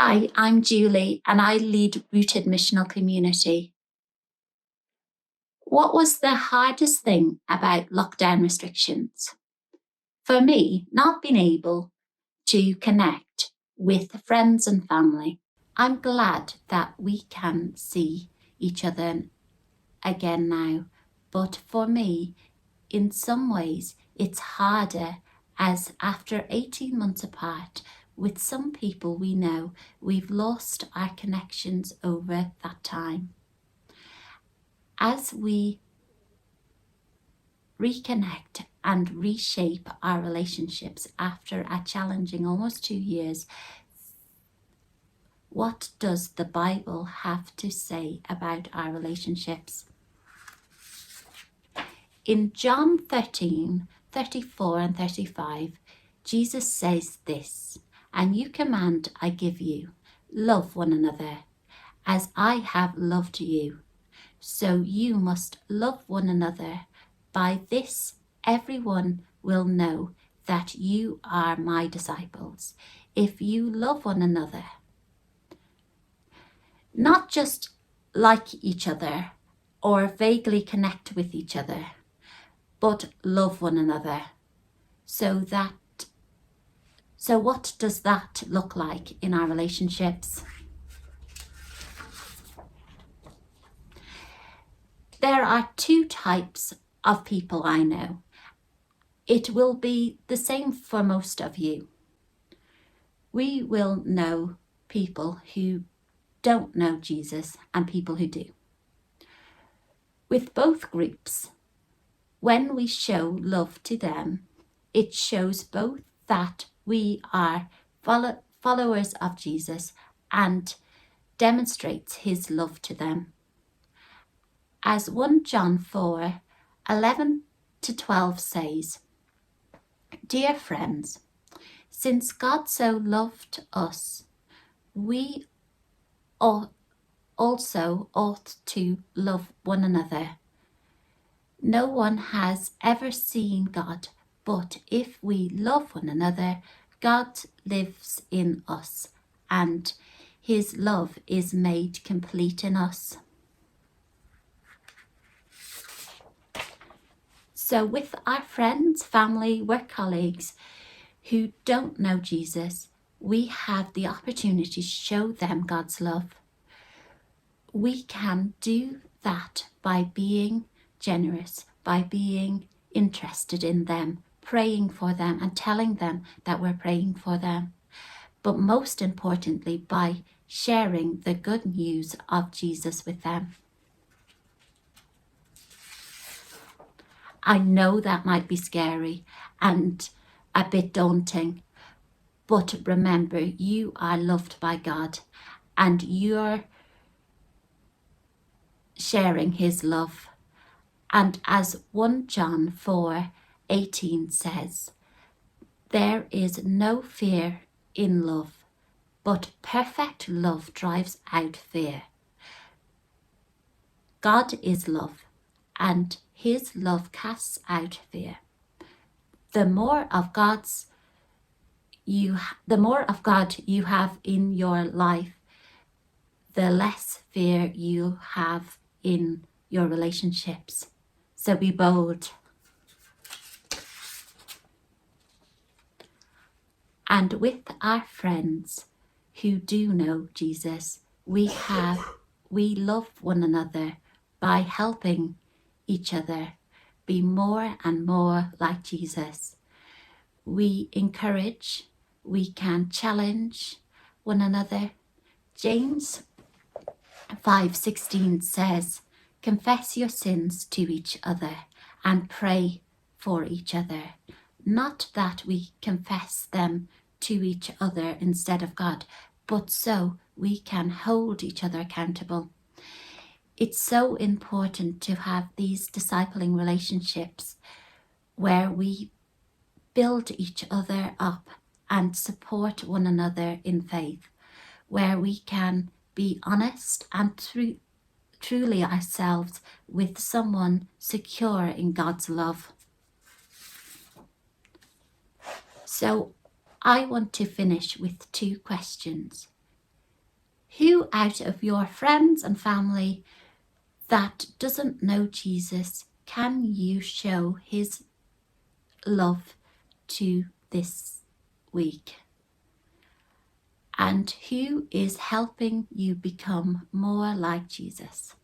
Hi, I'm Julie and I lead Rooted Missional Community. What was the hardest thing about lockdown restrictions? For me, not being able to connect with friends and family. I'm glad that we can see each other again now, but for me, in some ways, it's harder as after 18 months apart, with some people we know, we've lost our connections over that time. As we reconnect and reshape our relationships after a challenging almost 2 years, what does the Bible have to say about our relationships? In John 13:34 and 35, Jesus says this, "A new command I give you, love one another, as I have loved you. So you must love one another. By this everyone will know that you are my disciples, if you love one another." Not just like each other or vaguely connect with each other, but love one another. So what does that look like in our relationships? There are two types of people I know. It will be the same for most of you. We will know people who don't know Jesus and people who do. With both groups, when we show love to them, it shows both that we are followers of Jesus and demonstrates his love to them. As 1 John 4:11-12 says, "Dear friends, since God so loved us, we also ought to love one another. No one has ever seen God, but if we love one another, God lives in us, and his love is made complete in us." So with our friends, family, work colleagues who don't know Jesus, we have the opportunity to show them God's love. We can do that by being generous, by being interested in them, praying for them and telling them that we're praying for them. But most importantly, by sharing the good news of Jesus with them. I know that might be scary and a bit daunting, but remember, you are loved by God and you're sharing his love. And as 1 John 4:18 says, "There is no fear in love, but perfect love drives out fear." God is love, and his love casts out fear. The more of God you have in your life, the less fear you have in your relationships. So be bold. And with our friends who do know Jesus, we love one another by helping each other be more and more like Jesus. We encourage, we can challenge one another. James 5:16 says, "Confess your sins to each other and pray for each other." Not that we confess them to each other instead of God, but so we can hold each other accountable. It's so important to have these discipling relationships where we build each other up and support one another in faith, where we can be honest and truly ourselves with someone secure in God's love. So I want to finish with two questions. Who out of your friends and family that doesn't know Jesus can you show his love to this week? And who is helping you become more like Jesus?